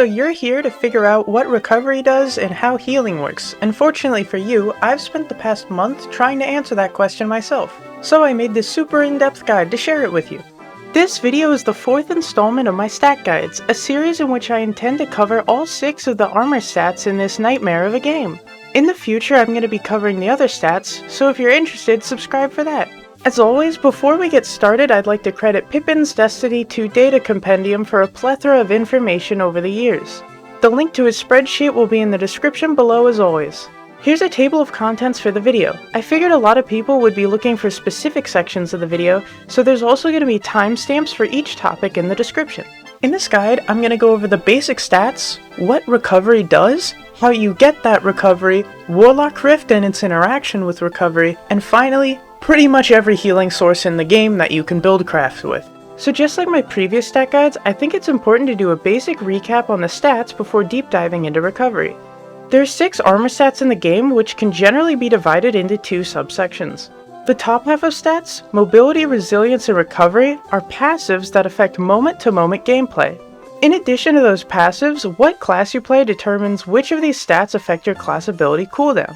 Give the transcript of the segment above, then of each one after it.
So you're here to figure out what recovery does and how healing works. Unfortunately for you, I've spent the past month trying to answer that question myself. So I made this super in-depth guide to share it with you. This video is the 4th installment of my stat guides, a series in which I intend to cover all 6 of the armor stats in this nightmare of a game. In the future, I'm going to be covering the other stats, so if you're interested, subscribe for that. As always, before we get started, I'd like to credit Pippin's Destiny 2 data compendium for a plethora of information over the years. The link to his spreadsheet will be in the description below as always. Here's a table of contents for the video. I figured a lot of people would be looking for specific sections of the video, so there's also going to be timestamps for each topic in the description. In this guide, I'm going to go over the basic stats, what recovery does, how you get that recovery, Warlock Rift and its interaction with recovery, and finally, pretty much every healing source in the game that you can build crafts with. So just like my previous stat guides, I think it's important to do a basic recap on the stats before deep diving into recovery. There are 6 armor stats in the game, which can generally be divided into 2 subsections. The top half of stats, mobility, resilience, and recovery, are passives that affect moment-to-moment gameplay. In addition to those passives, what class you play determines which of these stats affect your class ability cooldown.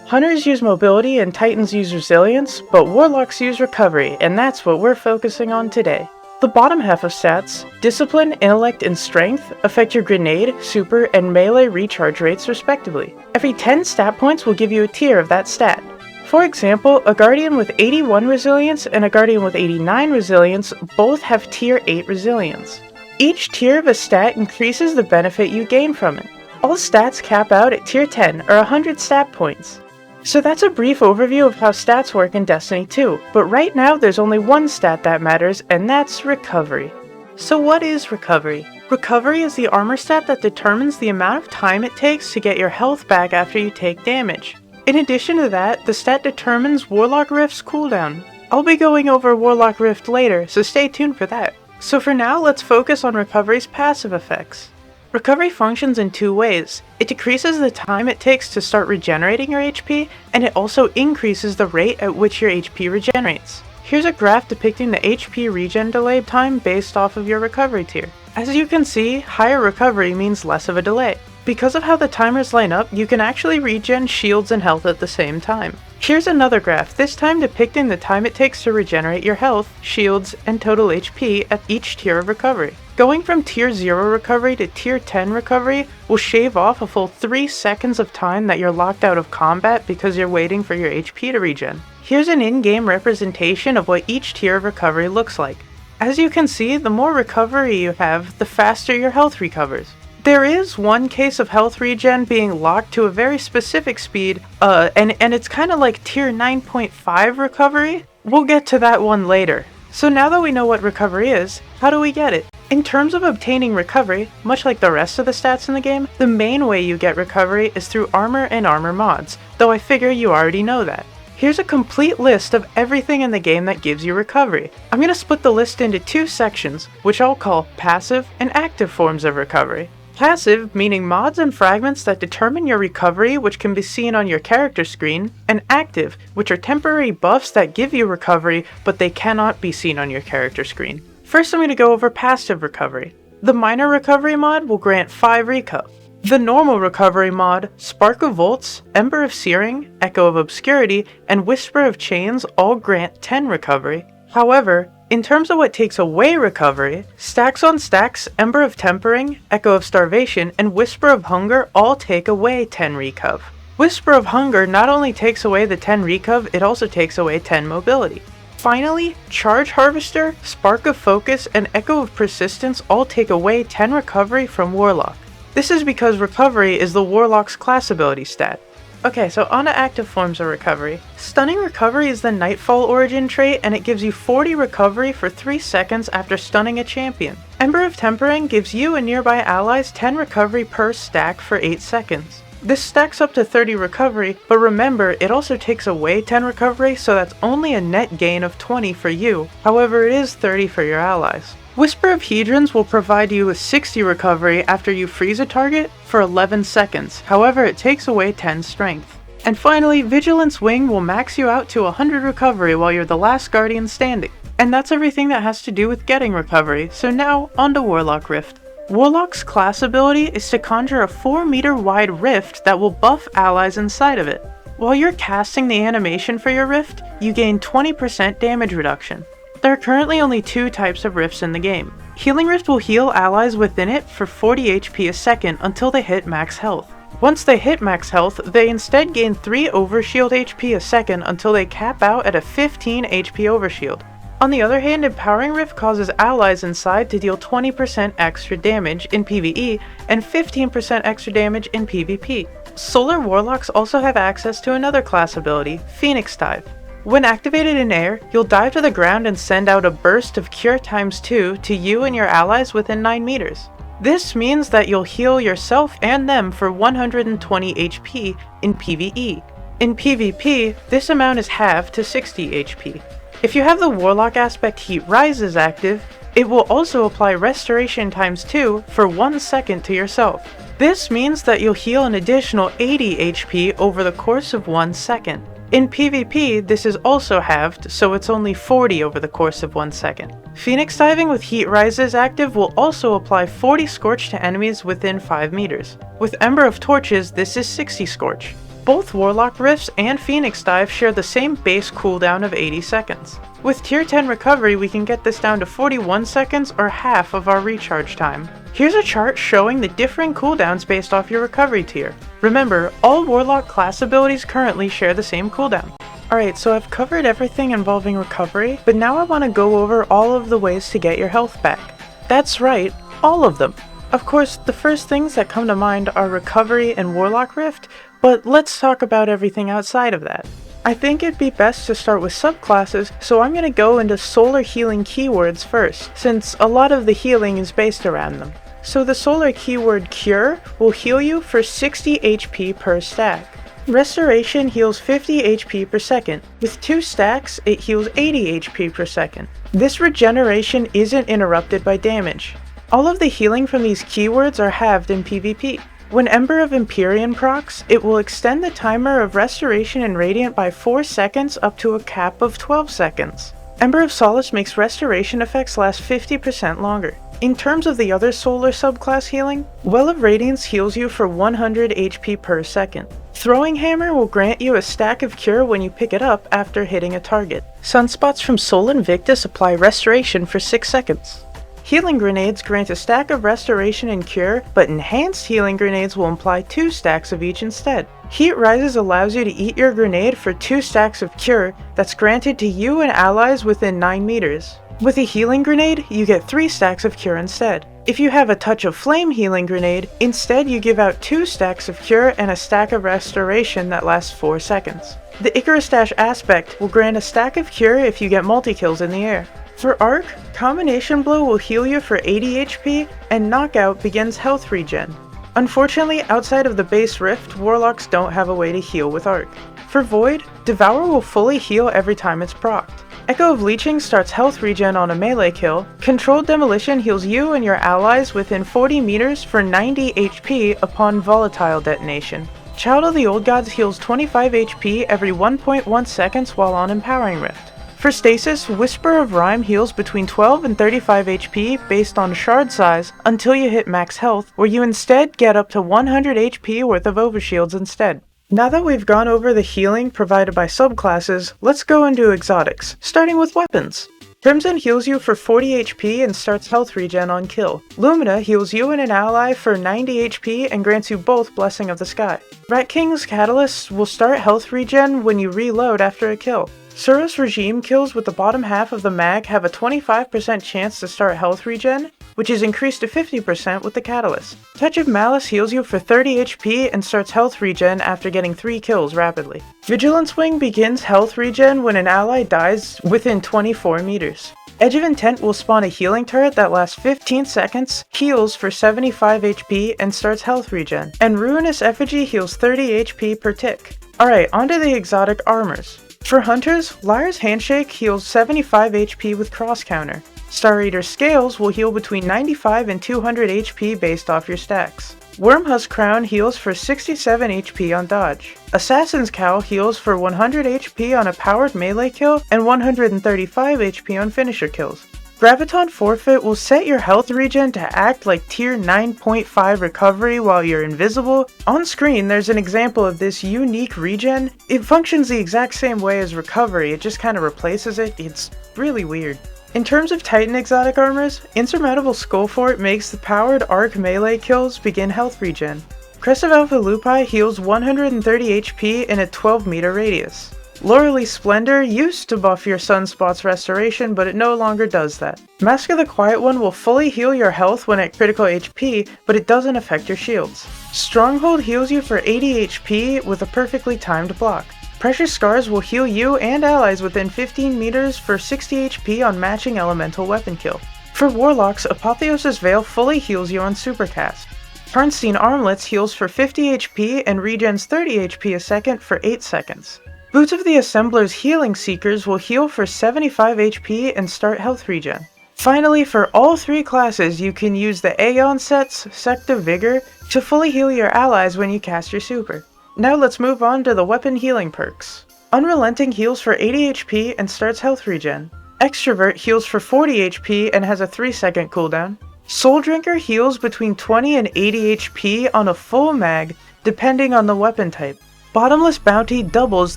Hunters use mobility and Titans use resilience, but Warlocks use recovery, and that's what we're focusing on today. The bottom half of stats, discipline, intellect, and strength, affect your grenade, super, and melee recharge rates respectively. Every 10 stat points will give you a tier of that stat. For example, a Guardian with 81 resilience and a Guardian with 89 resilience both have tier 8 resilience. Each tier of a stat increases the benefit you gain from it. All stats cap out at tier 10 or 100 stat points. So that's a brief overview of how stats work in Destiny 2, but right now there's only one stat that matters, and that's recovery. So what is recovery? Recovery is the armor stat that determines the amount of time it takes to get your health back after you take damage. In addition to that, the stat determines Warlock Rift's cooldown. I'll be going over Warlock Rift later, so stay tuned for that. So for now, let's focus on recovery's passive effects. Recovery functions in 2 ways. It decreases the time it takes to start regenerating your HP, and it also increases the rate at which your HP regenerates. Here's a graph depicting the HP regen delay time based off of your recovery tier. As you can see, higher recovery means less of a delay. Because of how the timers line up, you can actually regen shields and health at the same time. Here's another graph, this time depicting the time it takes to regenerate your health, shields, and total HP at each tier of recovery. Going from tier 0 recovery to tier 10 recovery will shave off a full 3 seconds of time that you're locked out of combat because you're waiting for your HP to regen. Here's an in-game representation of what each tier of recovery looks like. As you can see, the more recovery you have, the faster your health recovers. There is one case of health regen being locked to a very specific speed, and it's kind of like tier 9.5 recovery. We'll get to that one later. So now that we know what recovery is, how do we get it? In terms of obtaining recovery, much like the rest of the stats in the game, the main way you get recovery is through armor and armor mods, though I figure you already know that. Here's a complete list of everything in the game that gives you recovery. I'm going to split the list into 2 sections, which I'll call passive and active forms of recovery. Passive, meaning mods and fragments that determine your recovery, which can be seen on your character screen, and active, which are temporary buffs that give you recovery, but they cannot be seen on your character screen. First, I'm going to go over passive recovery. The minor recovery mod will grant 5 recup. The normal recovery mod, Spark of Volts, Ember of Searing, Echo of Obscurity, and Whisper of Chains all grant 10 recovery. However, in terms of what takes away recovery, Stacks on Stacks, Ember of Tempering, Echo of Starvation, and Whisper of Hunger all take away 10 recup. Whisper of Hunger not only takes away the 10 recup, it also takes away 10 mobility. Finally, Charge Harvester, Spark of Focus, and Echo of Persistence all take away 10 recovery from Warlock. This is because recovery is the Warlock's class ability stat. Okay, so on to active forms of recovery. Stunning recovery is the Nightfall origin trait, and it gives you 40 recovery for 3 seconds after stunning a champion. Ember of Tempering gives you and nearby allies 10 recovery per stack for 8 seconds. This stacks up to 30 recovery, but remember, it also takes away 10 recovery, so that's only a net gain of 20 for you. However, it is 30 for your allies. Whisper of Hedrons will provide you with 60 recovery after you freeze a target for 11 seconds, however it takes away 10 strength. And finally, Vigilance Wing will max you out to 100 recovery while you're the last Guardian standing. And that's everything that has to do with getting recovery, so now on to Warlock Rift. Warlock's class ability is to conjure a 4-meter wide rift that will buff allies inside of it. While you're casting the animation for your rift, you gain 20% damage reduction. There are currently only 2 types of rifts in the game. Healing Rift will heal allies within it for 40 HP a second until they hit max health. Once they hit max health, they instead gain 3 overshield HP a second until they cap out at a 15 HP overshield. On the other hand, Empowering Rift causes allies inside to deal 20% extra damage in PvE and 15% extra damage in PvP. Solar Warlocks also have access to another class ability, Phoenix Dive. When activated in air, you'll dive to the ground and send out a burst of Cure ×2 to you and your allies within 9 meters. This means that you'll heal yourself and them for 120 HP in PvE. In PvP, this amount is halved to 60 HP. If you have the Warlock aspect Heat Rises active, it will also apply Restoration ×2 for 1 second to yourself. This means that you'll heal an additional 80 HP over the course of 1 second. In PvP, this is also halved, so it's only 40 over the course of 1 second. Phoenix Diving with Heat Rises active will also apply 40 Scorch to enemies within 5 meters. With Ember of Torches, this is 60 Scorch. Both Warlock Rifts and Phoenix Dive share the same base cooldown of 80 seconds. With Tier 10 Recovery, we can get this down to 41 seconds or half of our recharge time. Here's a chart showing the differing cooldowns based off your recovery tier. Remember, all Warlock class abilities currently share the same cooldown. Alright, so I've covered everything involving recovery, but now I want to go over all of the ways to get your health back. That's right, all of them. Of course, the first things that come to mind are recovery and Warlock Rift, but let's talk about everything outside of that. I think it'd be best to start with subclasses, so I'm going to go into solar healing keywords first, since a lot of the healing is based around them. So the solar keyword Cure will heal you for 60 HP per stack. Restoration heals 50 HP per second. With 2 stacks, it heals 80 HP per second. This regeneration isn't interrupted by damage. All of the healing from these keywords are halved in PvP. When Ember of Empyrean procs, it will extend the timer of Restoration and Radiant by 4 seconds up to a cap of 12 seconds. Ember of Solace makes restoration effects last 50% longer. In terms of the other solar subclass healing, Well of Radiance heals you for 100 HP per second. Throwing Hammer will grant you a stack of Cure when you pick it up after hitting a target. Sunspots from Sol Invictus apply Restoration for 6 seconds. Healing Grenades grant a stack of Restoration and Cure, but Enhanced Healing Grenades will imply 2 stacks of each instead. Heat Rises allows you to eat your grenade for 2 stacks of Cure that's granted to you and allies within 9 meters. With a Healing Grenade, you get 3 stacks of Cure instead. If you have a Touch of Flame Healing Grenade, instead you give out 2 stacks of Cure and a stack of Restoration that lasts 4 seconds. The Icarus Dash aspect will grant a stack of Cure if you get multi-kills in the air. For Arc, Combination Blow will heal you for 80 HP, and Knockout begins health regen. Unfortunately, outside of the base Rift, Warlocks don't have a way to heal with Arc. For Void, Devour will fully heal every time it's procced. Echo of Leeching starts health regen on a melee kill. Controlled Demolition heals you and your allies within 40 meters for 90 HP upon volatile detonation. Child of the Old Gods heals 25 HP every 1.1 seconds while on Empowering Rift. For Stasis, Whisper of Rime heals between 12 and 35 HP based on shard size until you hit max health, where you instead get up to 100 HP worth of overshields instead. Now that we've gone over the healing provided by subclasses, let's go into exotics, starting with weapons. Crimson heals you for 40 HP and starts health regen on kill. Lumina heals you and an ally for 90 HP and grants you both Blessing of the Sky. Rat King's Catalyst will start health regen when you reload after a kill. Suros Regime kills with the bottom half of the mag have a 25% chance to start health regen, which is increased to 50% with the Catalyst. Touch of Malice heals you for 30 HP and starts health regen after getting 3 kills rapidly. Vigilance Wing begins health regen when an ally dies within 24 meters. Edge of Intent will spawn a healing turret that lasts 15 seconds, heals for 75 HP, and starts health regen. And Ruinous Effigy heals 30 HP per tick. Alright, onto the exotic armors. For Hunters, Liar's Handshake heals 75 HP with cross counter. Star Eater Scales will heal between 95 and 200 HP based off your stacks. Wormhusk Crown heals for 67 HP on dodge. Assassin's Cowl heals for 100 HP on a powered melee kill and 135 HP on finisher kills. Graviton Forfeit will set your health regen to act like tier 9.5 recovery while you're invisible. On screen, there's an example of this unique regen. It functions the exact same way as recovery, it just kind of replaces it. It's really weird. In terms of Titan exotic armors, Insurmountable Skullfort makes the powered arc melee kills begin health regen. Crest of Alpha Lupi heals 130 HP in a 12 meter radius. Laurelly Splendor used to buff your Sunspots restoration, but it no longer does that. Mask of the Quiet One will fully heal your health when at critical HP, but it doesn't affect your shields. Stronghold heals you for 80 HP with a perfectly timed block. Precious Scars will heal you and allies within 15 meters for 60 HP on matching elemental weapon kill. For Warlocks, Apotheosis Veil fully heals you on Supercast. Karnstein Armlets heals for 50 HP and regens 30 HP a second for 8 seconds. Boots of the Assembler's Healing Seekers will heal for 75 HP and start health regen. Finally, for all 3 classes, you can use the Aeon Set's Sect of Vigor to fully heal your allies when you cast your super. Now let's move on to the weapon healing perks. Unrelenting heals for 80 HP and starts health regen. Extrovert heals for 40 HP and has a 3-second cooldown. Soul Drinker heals between 20 and 80 HP on a full mag, depending on the weapon type. Bottomless Bounty doubles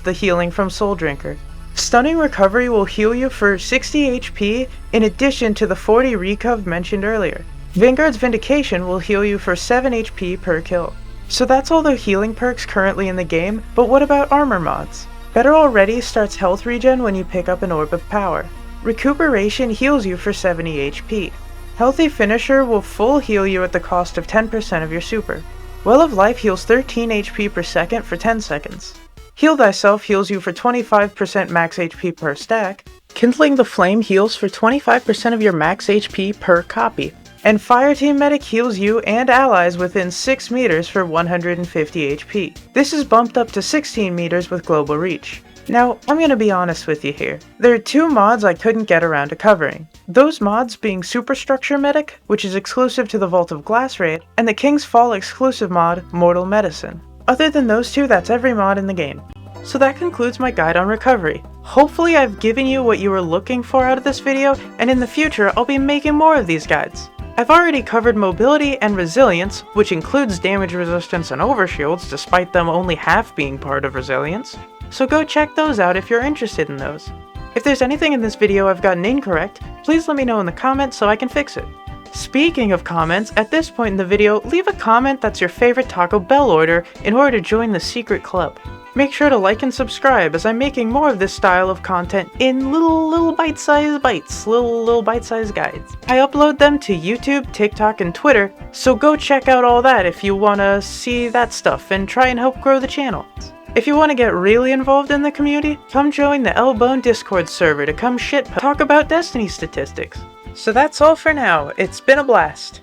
the healing from Soul Drinker. Stunning Recovery will heal you for 60 HP in addition to the 40 recov mentioned earlier. Vanguard's Vindication will heal you for 7 HP per kill. So that's all the healing perks currently in the game, but what about armor mods? Better Already starts health regen when you pick up an Orb of Power. Recuperation heals you for 70 HP. Healthy Finisher will full heal you at the cost of 10% of your super. Well of Life heals 13 HP per second for 10 seconds. Heal Thyself heals you for 25% max HP per stack. Kindling the Flame heals for 25% of your max HP per copy. And Fireteam Medic heals you and allies within 6 meters for 150 HP. This is bumped up to 16 meters with Global Reach. Now, I'm gonna be honest with you here. There are 2 mods I couldn't get around to covering. Those mods being Superstructure Medic, which is exclusive to the Vault of Glass raid, and the King's Fall exclusive mod, Mortal Medicine. Other than those 2, that's every mod in the game. So that concludes my guide on recovery. Hopefully I've given you what you were looking for out of this video, and in the future I'll be making more of these guides. I've already covered mobility and resilience, which includes damage resistance and overshields despite them only half being part of resilience. So go check those out if you're interested in those. If there's anything in this video I've gotten incorrect, please let me know in the comments so I can fix it. Speaking of comments, at this point in the video, leave a comment that's your favorite Taco Bell order in order to join the secret club. Make sure to like and subscribe as I'm making more of this style of content in little bite-sized bites, little bite-sized guides. I upload them to YouTube, TikTok, and Twitter, so go check out all that if you wanna see that stuff and try and help grow the channel. If you want to get really involved in the community, come join the Elbone Discord server to come talk about Destiny statistics. So that's all for now, it's been a blast.